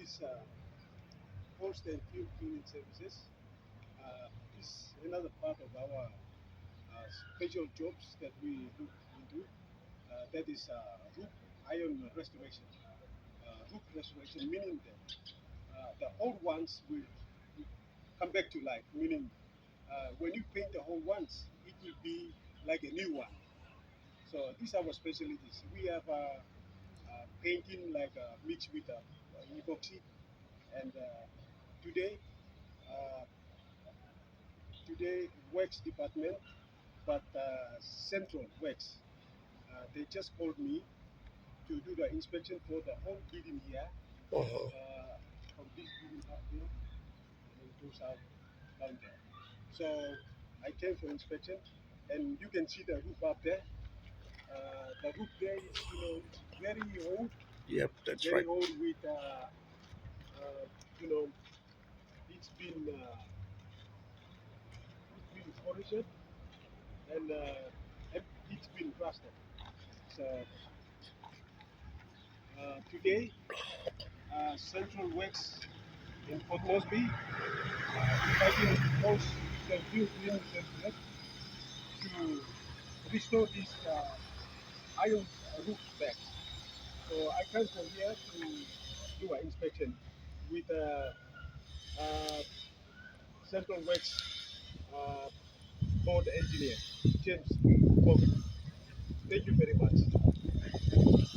is post and field cleaning services. Is another part of our special jobs that we look into. That is roof iron restoration. Roof restoration meaning that the old ones will come back to life. Meaning when you paint the whole ones, it will be like a new one. So these are our specialties. We have painting like mixed with epoxy, and today uh, today wax department, but central wax. They just called me to do the inspection for the whole building here, Uh-huh. from this building up there and goes out down there. So I came for inspection, and you can see the roof up there. The roof there is, it's Yep, that's very right. old with, you know, it's been polished and it's been rusted. So today, Central Wax in Port Moresby inviting most the new cleaning services to restore this iron roof back. So I come from here to do an inspection with uh, Central Wax uh, board engineer, James Bobby. Thank you very much.